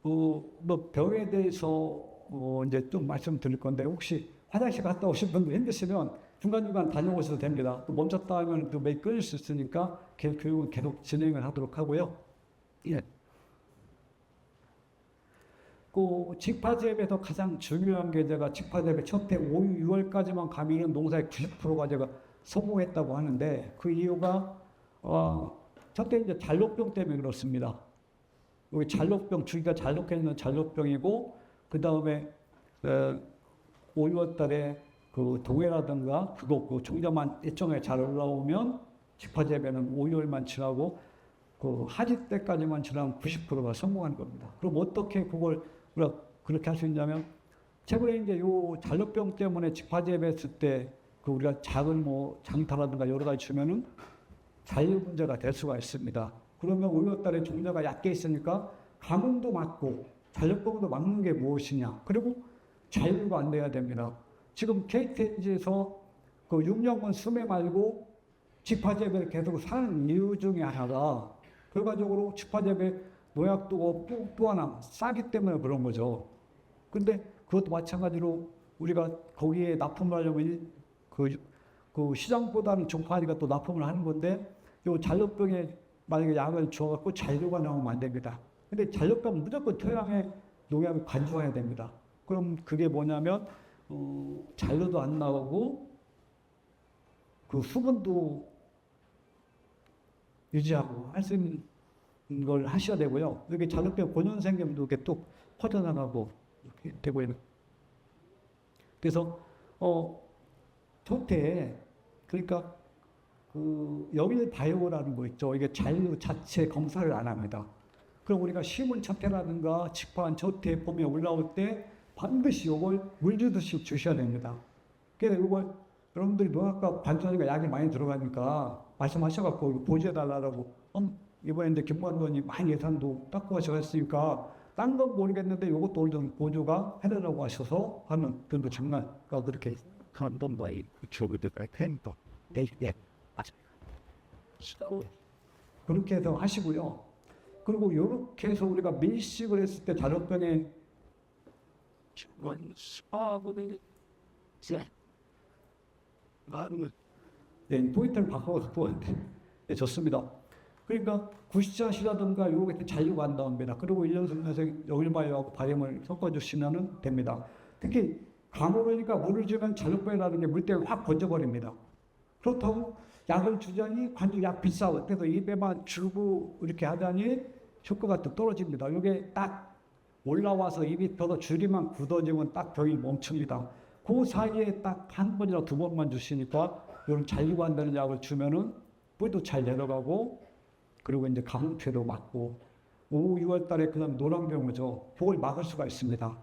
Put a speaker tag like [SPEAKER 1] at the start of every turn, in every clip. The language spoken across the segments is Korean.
[SPEAKER 1] 뭐 병에 대해서 이제 좀 말씀드릴 건데 혹시 화장실 갔다 오신 분들 힘드시면 중간중간 다녀오셔도 됩니다. 또 멈췄다 하면 또 매일 끊을 수 있으니까 교육은 계속 진행을 하도록 하고요. 예. 그 직파제비에서 가장 중요한 게 제가 직파제비 첫해 5, 6월까지만 가면은 농사의 90%가 제가 성공했다고 하는데 그 이유가 첫해 이제 잔록병 때문에 그렇습니다. 여기 잔록병 주기가 잔록해있는 잔록병이고 그 다음에 5, 6월 달에 그 동해라든가 그 종자만 일정에 잘 올라오면 직파재배는 5, 6월만 지나고 그 하지 때까지만 지나면 90%가 성공하는 겁니다. 그럼 어떻게 그걸 우리가 그렇게 할 수 있냐면 최근에 이제 요 잔류병 때문에 직파재배했을 때 그 우리가 작은 뭐 장타라든가 여러 가지 주면은 잔류 문제가 될 수가 있습니다. 그러면 5, 6월 달에 종자가 얕게 있으니까 가뭄도 막고 잔류병도 막는 게 무엇이냐. 그리고 잔류가 안 돼야 됩니다. 지금 KTNG에서 그 6년간 수매 말고 직파재배를 계속 사는 이유 중에 하나가 결과적으로 직파재배 농약도 없고 또 하나 싸기 때문에 그런 거죠. 근데 그것도 마찬가지로 우리가 거기에 납품을 하려면 그 시장보다는 종파니까 또 납품을 하는 건데 요 잔류병에 만약에 약을 주어갖고 잔류가 나오면 안 됩니다. 근데 잔류병은 무조건 토양에 농약을 관주해야 됩니다. 그럼 그게 뭐냐면 잔류도 안 나오고 그 수분도 유지하고 할 수 있는 걸 하셔야 되고요. 이렇게 잔류병 본연 생김도 이렇게 또 퍼져나가고 이렇게 되고 있는. 그래서 첫해 그러니까 그 영일 바이오라는 거 있죠. 이게 잔류 자체 검사를 안 합니다. 그럼 우리가 심은 첫해라든가 직파한 첫해 봄에 올라올 때 반드시 이걸 물 주듯이 주셔야 됩니다. 그래서 이걸 여러분들이 농약과 반전이가 약이 많이 들어가니까 말씀하셔갖고 보조해달라고 이번에 이제 김관원이 많이 예산도 닦고 하셨으니까 딴 건 모르겠는데 이것도 좀 보조가 해달라고 하셔서 하는 그런 장난가 그렇게 한번 봐요. 그렇게 해서 하시고요. 그리고 이렇게 해서 우리가 밀식을 했을 때 자력병에 포인트를 바꿔서 네, 좋습니다. 그러니까 구시샷이라든가 이렇게 잔류가 안 나옵니다. 그리고 1년 승에서 여일바이오하고 바람을 섞어주시면 됩니다. 특히 가물으니까 물을 주면 잔류병이라는 게 물때가 확 번져버립니다. 그렇다고 약을 주자니 관주 약 비싸고 그래서 입에만 주고 이렇게 하자니 효과가 또 떨어집니다. 이게 딱 올라와서 입이 펴서 줄이만 굳어지면 딱 병이 멈춥니다. 그 사이에 딱 한 번이나 두 번만 주시니까 이런 잔류가 안 되는 약을 주면은 뿌리도 잘 내려가고 그리고 이제 가뭄피해도 막고 5, 6월 달에 그다음 노란병 오죠. 그걸 막을 수가 있습니다.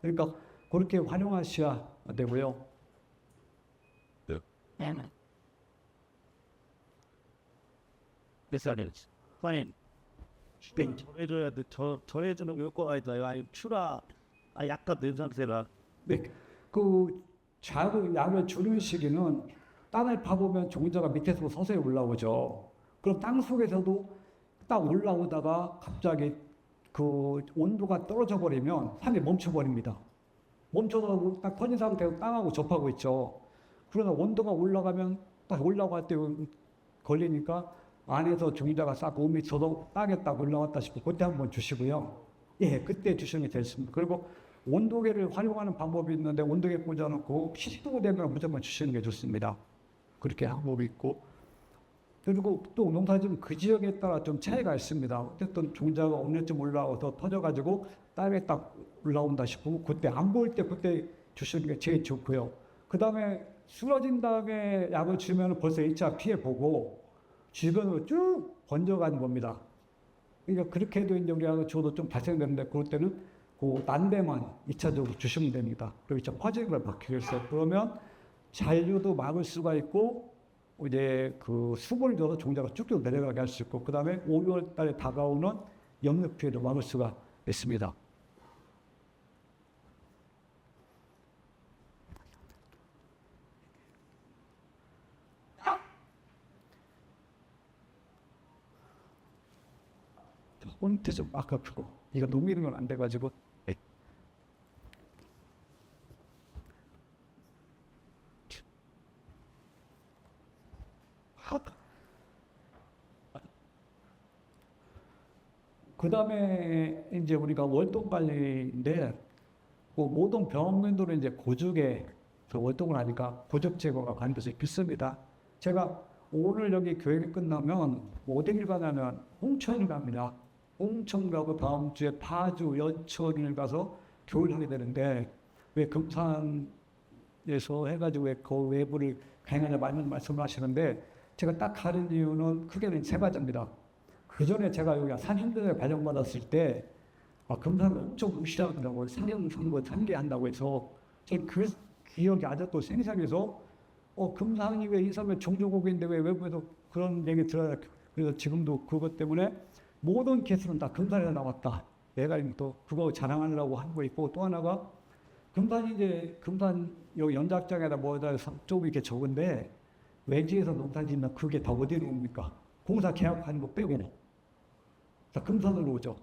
[SPEAKER 1] 그러니까 그렇게 활용하셔야 되고요.
[SPEAKER 2] 전해줘야 돼. 전해주는 효과가 있어요. 아니 추라 약간 된 상태라.
[SPEAKER 1] 네, 그 약을 주는 시기는 땅을 파보면 종자가 밑에서 서서히 올라오죠. 그럼 땅 속에서도 딱 올라오다가 갑자기 그 온도가 떨어져 버리면 산이 멈춰 버립니다. 멈춰서 딱 터진 상태로 땅하고 접하고 있죠. 그러나 온도가 올라가면 딱 올라갈 때 걸리니까 안에서 종자가 싹 5m 땅에 딱 올라왔다 싶고 그때 한번 주시고요. 예, 그때 주시는 게 됐습니다. 그리고 온도계를 활용하는 방법이 있는데 온도계 꽂아놓고 10도 되면 무조건 주시는 게 좋습니다. 그렇게 방법이 있고 그리고 또 농사지은 그 지역에 따라 좀 차이가 있습니다. 어쨌든 종자가 언제쯤 올라와서 터져가지고 땅에 딱 올라온다 싶으면 그때 안 보일 때 그때 주시는 게 제일 좋고요. 그 다음에 쓰러진 다음에 약을 주면 벌써 1차 피해보고 주변으로 쭉 번져가는 겁니다. 그러니까 그렇게 해도 이제 우리가 줘도 좀 발생되는데 그럴 때는 그 난데만 2차적으로 주시면 됩니다. 그리고 2차 퍼즐을 박히게 했어요. 그러면 잔류도 막을 수가 있고 이제 그 수분을 줘서 종자가 쭉쭉 내려가게 할 수 있고 그 다음에 5, 6월 달에 다가오는 염력 피해도 막을 수가 있습니다. 포인트 좀 아깝고 이거 넘기는 건 안 돼가지고. 그 다음에 이제 우리가 월동 관리인데, 그 모든 병원들은 이제 고죽에 월동을 하니까 고죽 제거가 반드시 필수입니다. 제가 오늘 여기 교육이 끝나면 어디를 가냐면 홍천을 갑니다. 홍천 가고 다음 주에 파주, 연천을 가서 교육을 하게 되는데, 왜 금산에서 해가지고 왜 그 외부를 강연에 많이 말씀을 하시는데, 제가 딱 가는 이유는 크게는 세 가지입니다. 그 전에 제가 여기 산행대에 발령받았을 때, 금산을 엄청 무시하더라고요. 상영 선거 참계한다고 해서. 저는 그 기억이 아직도 생생해서, 금산이 왜 이 사람의 종주국인데 왜 외부에서 그런 얘기 들어야, 그래서 지금도 그것 때문에 모든 개수는 다 금산에서 나왔다. 내가 또 그거 자랑하려고 하고 있고, 또 하나가 금산이 이제 금산 여기 연작장에다 뭐다 좀 이렇게 적은데 외지에서 농사 짓는 그게 다 어디로 옵니까? 공사 계약하는 거 빼고 다 금산으로 오죠.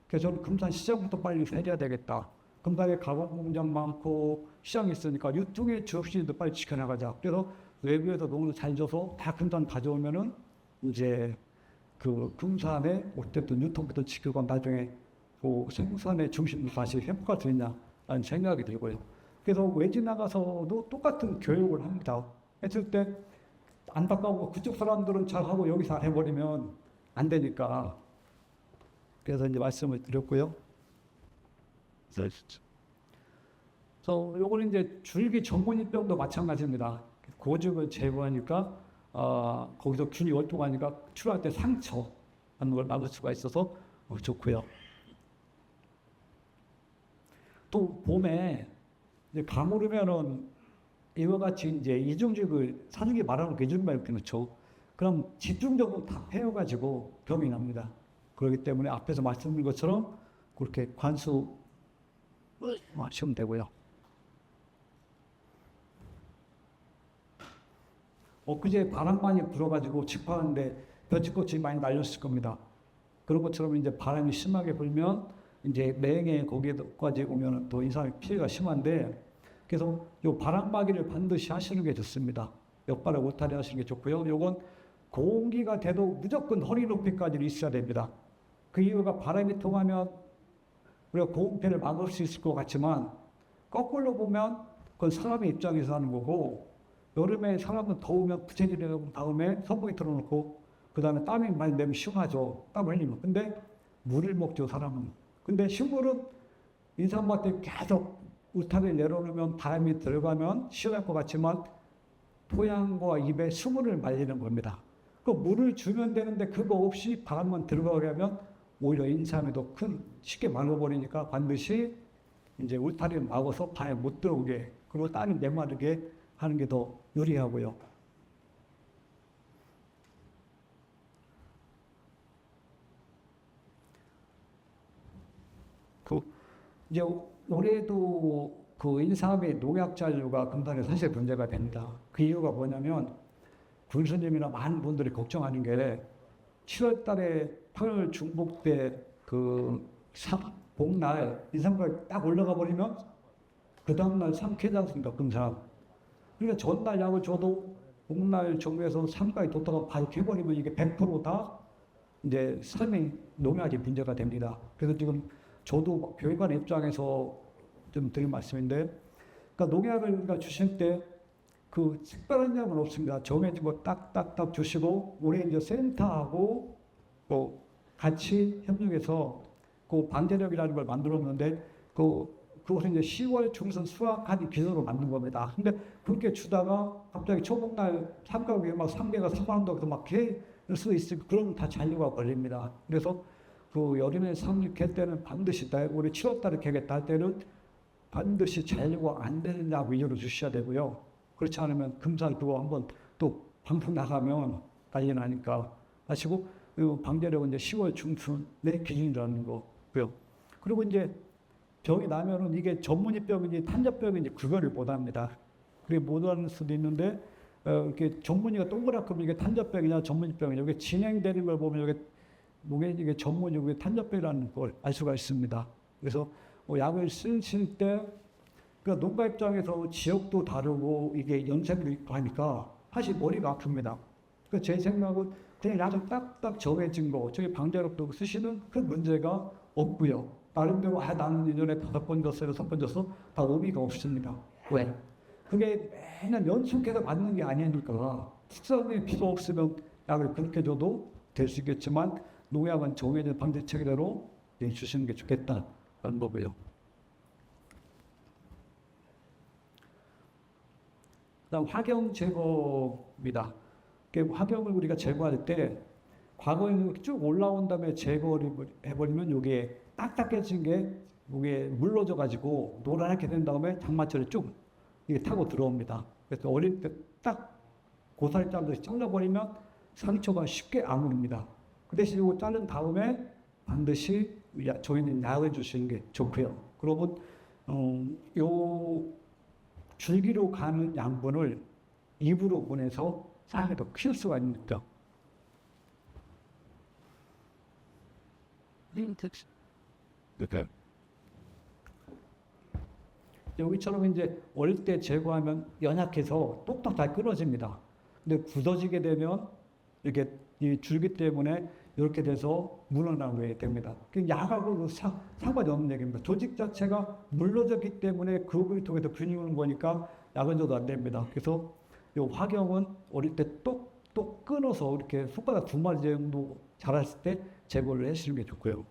[SPEAKER 1] 그래서 저는 금산 시장부터 빨리 해야 되겠다. 금산에 가공 공장 많고 시장이 있으니까 유통의 주업시도 빨리 지켜나가자. 그래서 외부에서 농을 잘 줘서 다 금산 가져오면은 이제 그 금산에 어쨌든 유통부터 지키고 나중에 그 생산의 중심을 다시 회복할 수 있냐라는 생각이 들고요. 그래서 외지 나가서도 똑같은 교육을 합니다. 했을 때 안타까워 그쪽 사람들은 잘하고 여기 잘 해버리면 안 되니까. 그래서 이제 말씀을 드렸고요. 그래서 요거는 이제 줄기 전문입병도 마찬가지입니다. 고죽을 제거하니까 거기서 균이 월동하니까 출하할 때 상처 하는 걸 막을 수가 있어서 좋고요. 또 봄에 이제 가물으면은 이와 같이 이제 이중직을 사는 게 말하는 게 이중만 이렇게 넣죠. 그럼 집중적으로 다 패여가지고 병이 납니다. 그렇기 때문에 앞에서 말씀드린 것처럼 그렇게 관수 하시면 되고요. 엊그제 바람 많이 불어가지고 집하는데 벼치꽃이 많이 날렸을 겁니다. 그런 것처럼 이제 바람이 심하게 불면 이제 매행에 거기에까지 오면 또 인상의 피해가 심한데, 그래서 요 바람막이를 반드시 하시는 게 좋습니다. 역발을 못하게 하시는 게 좋고요. 요건 공기가 돼도 무조건 허리 높이까지 있어야 됩니다. 그 이유가 바람이 통하면 우리가 고온패를 막을 수 있을 것 같지만 거꾸로 보면 그건 사람의 입장에서 하는 거고, 여름에 사람은 더우면 부채질하고 다음에 선풍기 틀어놓고 그 다음에 땀이 많이 내면 시원하죠. 땀 흘리면. 근데 물을 먹죠, 사람은. 근데 식물은 인삼밭에 계속 울타리를 내려놓으면 바람이 들어가면 시원할 것 같지만 토양과 잎에 수분을 말리는 겁니다. 그 물을 주면 되는데 그거 없이 바람만 들어가게 하면 오히려 인삼에도 쉽게 말라버리니까 반드시 이제 울타리를 막아서 바람이 못 들어오게, 그리고 땅이 내마르게 하는 게 더 유리하고요. 이제 올해도 그 인삼의 농약 잔류가 금산에 사실 문제가 됩니다. 그 이유가 뭐냐면 군수님이나 많은 분들이 걱정하는 게 7월 달에 8월 중복 때 그 복날 인삼가격이 딱 올라가 버리면 그 다음날 삼키지 않습니까, 금산. 그러니까 전날 약을 줘도 복날 정부에서 삼가에 뒀다가 바로 해버리면 이게 100%다 이제 삶의 농약이 문제가 됩니다. 그래서 지금 저도 교육관 입장에서 좀 드린 말씀인데, 그러니까 농약을 우리가 주실 때 그 특별한 약은 없습니다. 정해지고 딱딱딱 주시고, 우리 이제 센터하고 뭐 같이 협력해서 그 방제력이라는 걸 만들었는데, 그것은 이제 10월 중순 수확하는 기준으로 만든 겁니다. 근데 그렇게 주다가 갑자기 초복날 삼가격이 막 3개가 3만 원 더 막 될 수도 있으니까 그러면 다 잔류가 걸립니다. 그래서 그 여름에 상륙할 때는 반드시, 우리 7월 달에 캐겠다 할 때는 반드시 잔류가 안 되느냐고 위주로 주셔야 되고요. 그렇지 않으면 금산 그거 한번 또 방송 나가면 난리 나니까 하시고, 방제력은 이제 10월 중순의 기준이라는 거고요. 그리고 이제 병이 나면은 이게 전문의병인지 탄저병인지 그거를 못 합니다. 그게 못 하는 수도 있는데, 이렇게 전문의가 동그랗게 보면 이게 탄저병이냐 전문의병이냐, 이게 진행되는 걸 보면 이게 목에 이게 전문용어의 탄저병이라는 걸 알 수가 있습니다. 그래서 약을 쓰실 때 그러니까 농가 입장에서 지역도 다르고 이게 연세도 있고 하니까 사실 머리가 아픕니다. 그 제 생각은 그냥 약을 딱딱 정해진 거 저기 방제력도 쓰시는 그 문제가 없고요. 나름대로 나는 1년에 5번 줬어요, 6번 줬어 다 의미가 없습니다. 왜? 그게 매년 연속해서 맞는 게 아니니까 특성이 필요 없으면 약을 그렇게 줘도 될 수 있겠지만 농약은 정해진 방제책대로 주시는 게 좋겠다라는 거고요. 그다음 화경 제거입니다. 화경을 우리가 제거할 때 과거에는 쭉 올라온 다음에 제거를 해버리면 이게 딱딱해진 게 이게 물러져 가지고 노랗게 된 다음에 장마철에 쭉 이게 타고 들어옵니다. 그래서 어릴 때 딱 고사리 자르듯이 잘라버리면 상처가 쉽게 안 오릅니다. 그 대신 이거 자른 다음에 반드시 저희는 약을 주시는 게 좋고요. 그러면 요 줄기로 가는 양분을 입으로 보내서 상에 더 키울 수가 있습니다. 여기처럼 이제 어릴 때 제거하면 연약해서 똑똑 잘 끊어집니다. 근데 굳어지게 되면 이렇게 이 줄기 때문에 이렇게 돼서 물러나게 됩니다. 약하고 상관이 없는 얘기입니다. 조직 자체가 물러졌기 때문에 그 부분을 통해서 균형을 거니까 약은 줘도 안 됩니다. 그래서 이 화경은 어릴 때 똑똑 끊어서 이렇게 손바닥 2마디 정도 자랐을 때 제거를 해주시는 게 좋고요.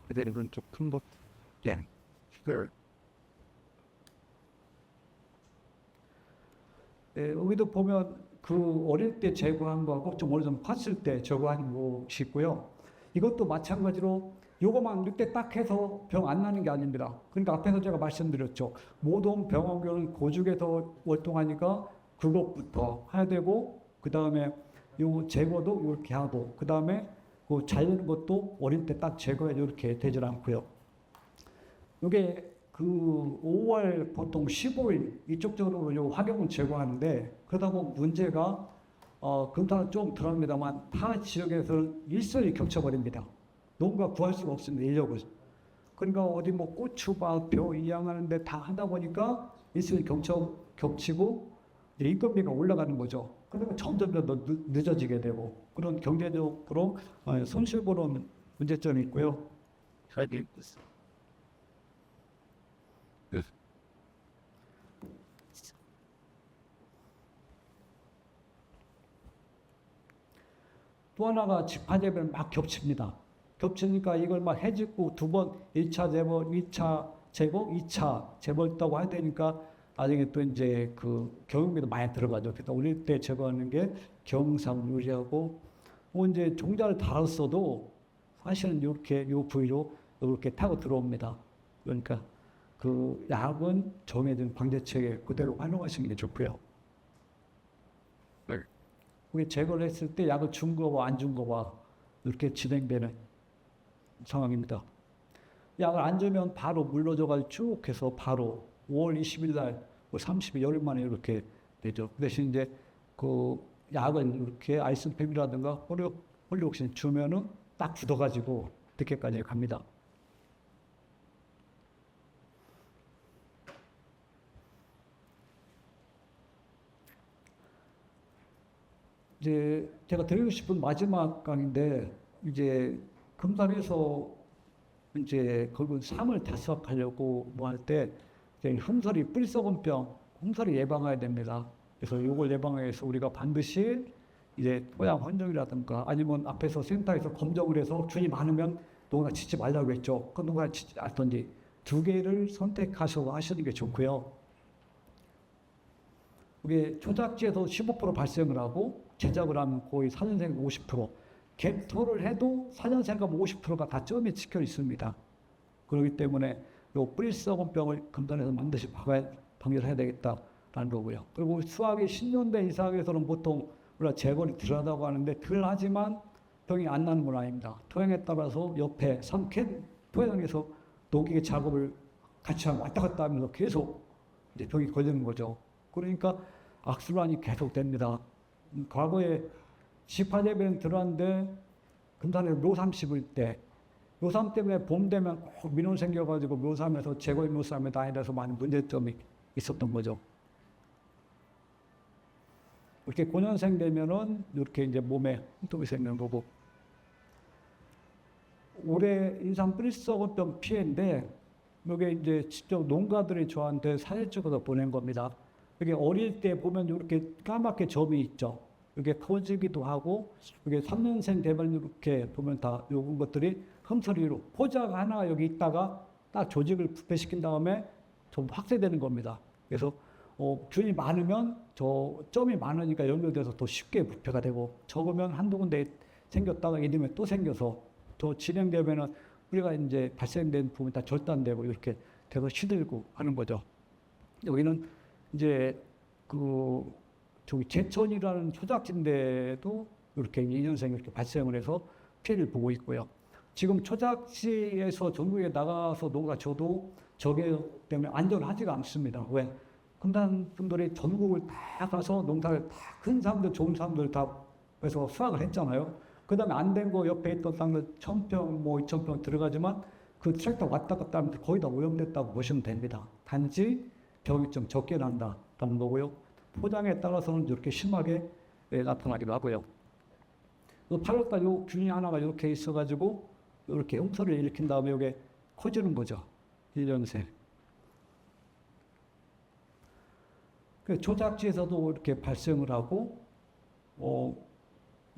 [SPEAKER 2] 그대로는 좀큰 것,
[SPEAKER 1] 여기도 보면 그 어릴 때 제거한 거하고 좀 어느 정도 컸을 때 제거한 것이 있고요. 이것도 마찬가지로 요거만 늑대 딱 해서 병 안 나는 게 아닙니다. 그러니까 앞에서 제가 말씀드렸죠. 모든 병원교는 고죽에서 월동하니까 그것부터 해야 되고 그 다음에 요 제거도 이렇게 하고 그 다음에 그 자르는 것도 어릴 때 딱 제거해 이렇게 되질 않고요. 이게 그 5월 보통 15일 이쪽적으로 요 화경을 제거하는데 그러다 보면 문제가 금탄은 좀 덜합니다만 타 지역에서는 일선이 겹쳐버립니다. 농가 구할 수가 없습니다. 인력을. 그러니까 어디 뭐 고추밭, 벼 이양하는데 다 하다 보니까 일선이 겹치고 이제 인건비가 올라가는 거죠. 그러면 점점 더 늦어지게 되고 그런 경제적으로 손실 보는 문제점이 있고요. 또 하나가 직파재배를 막 겹칩니다. 겹치니까 이걸 막 해짓고 2번 1차 재벌, 2차 재고, 2차 재벌다고 해야 되니까 나중에 또 이제 그 경영비도 많이 들어가죠. 그래서 어릴 때 제거하는 게 경상 유리하고 뭐 이제 종자를 달았어도 사실은 이렇게 요 부위로 이렇게 타고 들어옵니다. 그러니까 그 약은 정해진 방제책에 그대로 활용하시는 게 좋고요. 그게 제거를 했을 때 약을 준 거와 안 준 거와 이렇게 진행되는 상황입니다. 약을 안 주면 바로 물러져가지고 쭉 해서 바로 5월 20일 날 30일 열흘 만에 이렇게 되죠. 그 대신 이제 그 약은 이렇게 아이스팩이라든가 홀리옥신 주면은 딱 굳어가지고 늦게까지 갑니다. 이제 제가 드리고 싶은 마지막 강인데 이제 금산에서 이제 결국 삶을 다스하려고 뭐 할 때 흠서리 뿌리썩은병 흠서리 예방해야 됩니다. 그래서 이걸 예방하기 위해서 우리가 반드시 이제 토양 환경이라든가 아니면 앞에서 센터에서 검정을 해서 균이 많으면 농가 짓지 말라고 했죠. 그 농가 짓지 않던지 2개를 선택하셔서 하시는 게 좋고요. 이게 초작지에서 15% 발생을 하고 제작을 하면 거의 4년생 50%, 갭토를 해도 4년생과 50%가 다 점에 찍혀 있습니다. 그렇기 때문에 요 뿌리썩은병을 금단에서 반드시 방지를 해야 되겠다라는 거고요. 그리고 수확이 10년대 이상에서는 보통 우리가 재건이 덜하다고 하는데 덜하지만 병이 안 나는 건 아닙니다. 토양에 따라서 옆에 토양에서 녹이개 작업을 같이 하면 왔다 갔다 하면서 계속 이제 병이 걸리는 거죠. 그러니까 악순환이 계속됩니다. 과거에 식파재배는 들어왔는데 금산에 묘삼 씹을 때 묘삼 때문에 봄 되면 꼭 민원 생겨가지고 묘삼에서 제거의 묘삼에 다니면서 많은 문제점이 있었던 거죠. 이렇게 고년생 되면은 이렇게 이제 몸에 흉통이 생기는 거고, 올해 인삼 뿌리썩었던 피해인데 이게 이제 직접 농가들이 저한테 사진 찍어서 보낸 겁니다. 이게 어릴 때 보면 이렇게 까맣게 점이 있죠. 이게 커지기도 하고, 이게 3년생 되면 이렇게 보면 다 요런 것들이 흠처리로 포자가 하나 여기 있다가 딱 조직을 부패시킨 다음에 좀 확대되는 겁니다. 그래서 균이 많으면 저 점이 많으니까 연결돼서 더 쉽게 부패가 되고, 적으면 한두 군데 생겼다가 이름에 또 생겨서 더 진행되면은 우리가 이제 발생된 부분이 다 절단되고 이렇게 돼서 시들고 하는 거죠. 여기는 이제 저기 제천이라는 초작지인데도 이렇게 2년생이 이렇게 발생을 해서 피해를 보고 있고요. 지금 초작지에서 전국에 나가서 농가 줘도 저게 때문에 안전하지가 않습니다. 왜? 금단 분들이 전국을 다 가서 농사를 다 큰 사람들, 좋은 사람들 다 해서 수확을 했잖아요. 그 다음에 안 된 거 옆에 있던 땅들 1000평, 2000평 들어가지만 그 트랙터 왔다 갔다 하면 거의 다 오염됐다고 보시면 됩니다. 단지 병이 좀 적게 난다는 거고요. 포장에 따라서는 이렇게 심하게 나타나기도 하고요. 8월달 요 균이 하나가 이렇게 있어가지고 이렇게 흉터를 일으킨 다음에 이게 커지는 거죠. 1년생. 조작지에서도 이렇게 발생을 하고,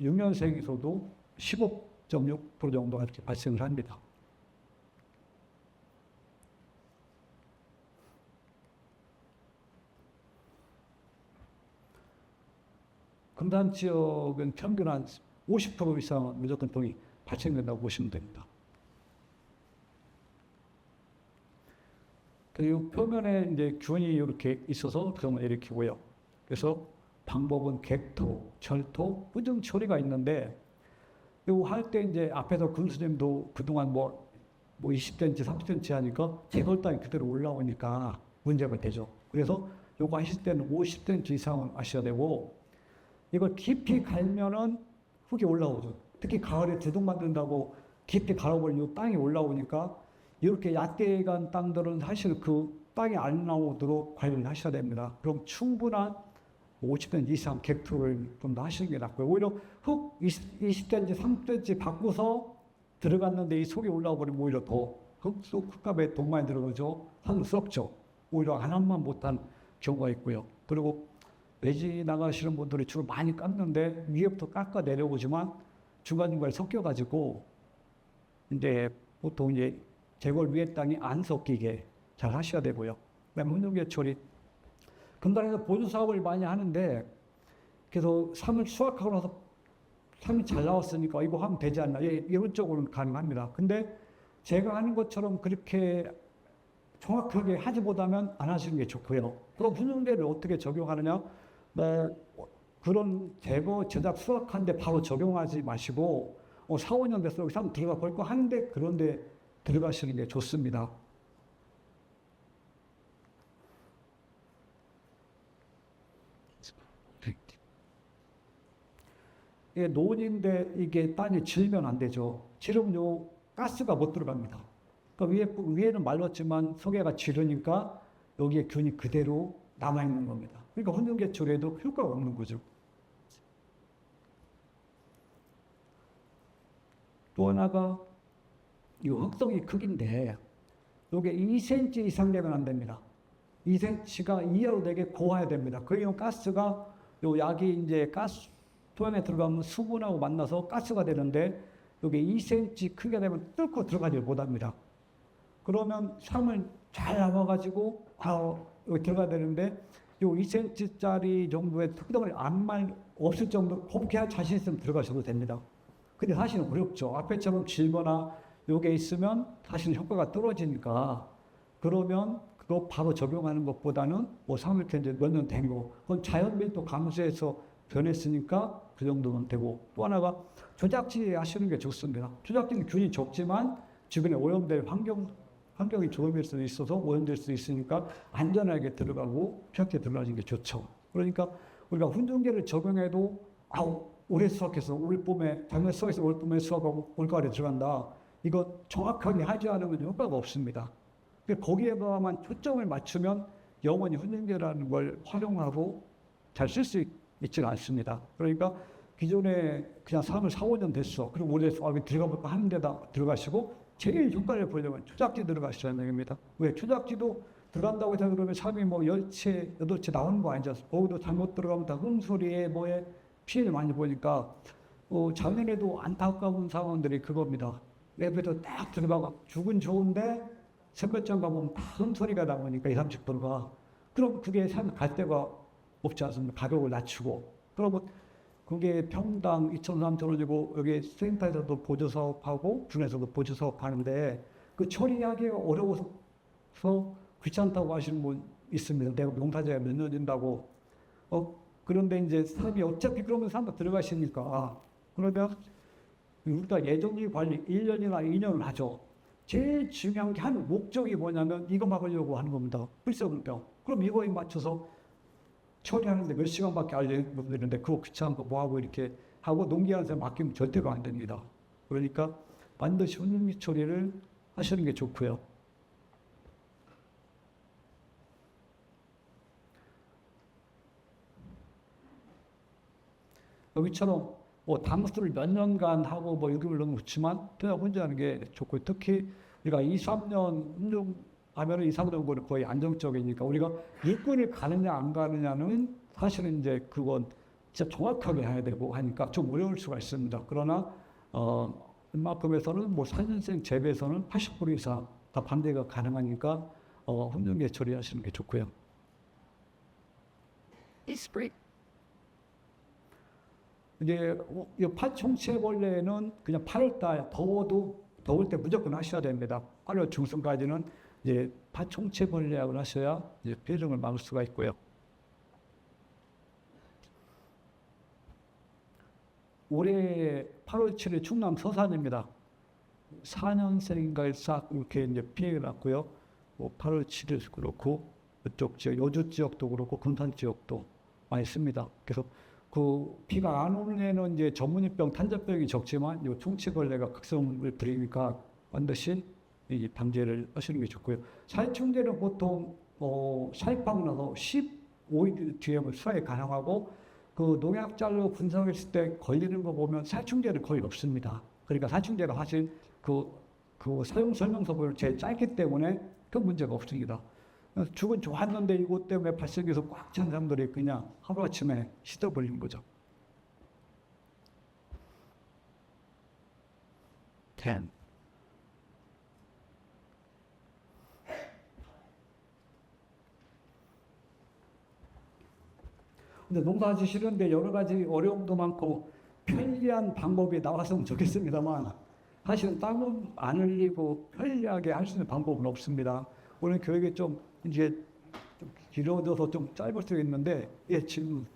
[SPEAKER 1] 6년생에서도 15.6% 정도가 이렇게 발생을 합니다. 금산 지역은 평균 한 50% 이상은 무조건 병이 발생된다고 보시면 됩니다. 그리고 표면에 이제 균이 이렇게 있어서 병을 일으키고요. 그래서 방법은 객토, 철토, 뿌등 처리가 있는데, 이거 할 때 이제 앞에서 군수님도 그동안 뭐 20cm, 30cm 하니까 제거땅이 그대로 올라오니까 문제가 되죠. 그래서 요거 하실 때는 50cm 이상은 하셔야 되고, 이걸 깊이 갈면은 흙이 올라오죠. 특히 가을에 제동 만든다고 깊이 갈아버리면 땅이 올라오니까 이렇게 얕게 간 땅들은 사실 그 땅이 안 나오도록 관리를 하셔야 됩니다. 그럼 충분한 50cm 이상 객토를 좀 더 하시는 게 낫고요. 오히려 흙 20cm, 30cm 바꾸서 들어갔는데 이 속이 올라와 버리면 오히려 더 흙값에 돈 많이 들어가죠. 하늘 썩죠. 오히려 하나만 못한 경우가 있고요. 그리고 외지 나가시는 분들이 주로 많이 깎는데 위에부터 깎아 내려오지만 중간중간에 섞여가지고 이제 보통 이제 제골 위에 땅이 안 섞이게 잘 하셔야 되고요. 그다음에 훈육개 처리. 금단에서 보조 사업을 많이 하는데, 그래서 삶을 수확하고 나서 삶이 잘 나왔으니까 이거 하면 되지 않나, 이런 쪽으로는 가능합니다. 근데 제가 하는 것처럼 그렇게 정확하게 하지 못하면 안 하시는 게 좋고요. 그럼 훈육개를 어떻게 적용하느냐? 그런 제거, 제작, 수확하는데 바로 적용하지 마시고 4, 5년 됐어 여기 한번 들어가 볼 거 하는데 그런데 들어가시는 게 좋습니다. 이게 논인데 이게 땅이 질면 안 되죠. 지름요 가스가 못 들어갑니다. 그러니까 위에는 말랐지만 속에가 지르니까 여기에 균이 그대로 남아 있는 겁니다. 그러니까 혼용계 처리에도 효과가 없는 거죠. 또 하나가 이 흙덩이 크기인데 이게 2cm 이상 되면 안 됩니다. 2cm가 이하로 되게 고와야 됩니다. 그러면 가스가 요 약이 이제 가스 토양에 들어가면 수분하고 만나서 가스가 되는데 이게 2cm 크게 되면 뚫고 들어가지 못합니다. 그러면 삶을 잘 남아가지고 여기 들어가야 되는데 요 2cm짜리 정도의 흙덩어리 안만 없을 정도 그렇게 할 자신 있으면 들어가셔도 됩니다. 근데 사실은 어렵죠. 앞에처럼 질거나 요게 있으면 사실은 효과가 떨어지니까 그러면 그거 바로 적용하는 것보다는 뭐 3일 이제 몇 년 된 거 그건 자연 밀도 감소해서 변했으니까 그 정도는 되고 또 하나가 조작지 하시는 게 좋습니다. 조작지는 균이 적지만 주변에 오염될 환경 환경이 좋음일 수도 있어서 오염될 수도 있으니까 안전하게 들어가고 편하게 들어가는 게 좋죠. 그러니까 우리가 훈증제를 적용해도 올해 수확해서 올 봄에 작년 수확해서 올 봄에 수확하고 올가을에 들어간다. 이거 정확하게 하지 않으면 효과가 없습니다. 거기에만 초점을 맞추면 영원히 훈증제라는 걸 활용하고 잘 쓸 수 있지는 않습니다. 그러니까 기존에 그냥 3월 4, 5년 됐어. 그리고 올해 수확이 들어가볼까 하는 데다 들어가시고 제일 효과를 보려면 초작지 들어가시라는 얘기입니다. 왜? 초작지도 들어간다고 해서 그러면 삽이 뭐 10채, 8채 나오는 거 아니죠. 거기도 잘못 들어가면 다 흠소리에 뭐에 피해를 많이 보니까 작년에도 안타까운 상황들이 그겁니다. 랩에서 딱 들어가고 죽은 좋은데 선별장 가보면 다 흠소리가 나오니까 20, 30%가 그럼 그게 갈 데가 없지 않습니까? 가격을 낮추고 그러면 그게 평당 2,000원, 3,000원이고 여기 센터에서도 보조사업하고 중에서도 보조사업하는데 그 처리하기가 어려워서 귀찮다고 하시는 분 있습니다. 내가 농사제가 몇 년 된다고. 그런데 이제 사람이 어차피 그러면 사람 들어가시니까 그러면 우리가 예정지 관리 1년이나 2년을 하죠. 제일 중요한 게 하는 목적이 뭐냐면 이거 막으려고 하는 겁니다. 불성병. 그럼 이거에 맞춰서 처리하는데 몇 시간밖에 안 걸리는데 그거 귀찮고 뭐하고 이렇게 하고 농기한테 맡기면 절대로 안 됩니다. 그러니까 반드시 훈증 처리를 하시는 게 좋고요. 여기처럼 뭐 담수를 몇 년간 하고 뭐 여기를 넣는 좋지만 그냥 혼자 하는 게 좋고 특히 우리가 2, 3년 운동하면은 2, 3년 거의 안정적이니까 우리가 일꾼을 가느냐 안 가느냐는 사실은 이제 그건 진짜 정확하게 해야 되고 하니까 좀 어려울 수가 있습니다. 그러나 웬만큼에서는 뭐 4년생 재배에서는 80% 이상 다 반대가 가능하니까 훈증제 처리하시는 게 좋고요. 이제 이 파총체벌레는 그냥 8월달 더울 때 무조건 하셔야 됩니다. 8월 중순까지는 이제 파총체벌레약을 하셔야 이제 폐종을 막을 수가 있고요. 올해 8월 7일 충남 서산입니다. 4년생인가에 싹 이렇게 이제 피해가 났고요. 뭐 8월 7일 그렇고 이쪽 지역 여주 지역도 그렇고 금산 지역도 많이 씁니다. 그래서 그 비가 안 오는 해는 이제 전문이병, 탄저병이 적지만 이 총체벌레가 극성을 부리니까 반드시 이 방제를 하시는 게 좋고요. 살충제는 보통 살입하고 나서 15일 뒤에 수확이 가능하고 그 농약자료 분석했을 때 걸리는 거 보면 살충제는 거의 없습니다. 그러니까 살충제가 사실 그 사용 설명서 보면 제일 짧기 때문에 큰 문제가 없습니다. 죽은 좋았는데 이것 때문에 발생해서 꽉 찬 사람들이 그냥 하루아침에 시들어버리는 거죠. 10. 근데 농사 지시는데 여러 가지 어려움도 많고 편리한 방법이 나왔으면 좋겠습니다만 사실은 땀은 안 흘리고 편리하게 할 수 있는 방법은 없습니다. 오늘 교육이 좀 이제 좀 길어져서 좀 짧을 수 있는데 질문.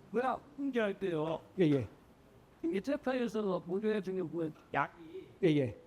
[SPEAKER 2] 뭐야 훈계할 때요.
[SPEAKER 1] 예.
[SPEAKER 2] 이게 재판에서 보조해 주는 그 약이
[SPEAKER 1] 예.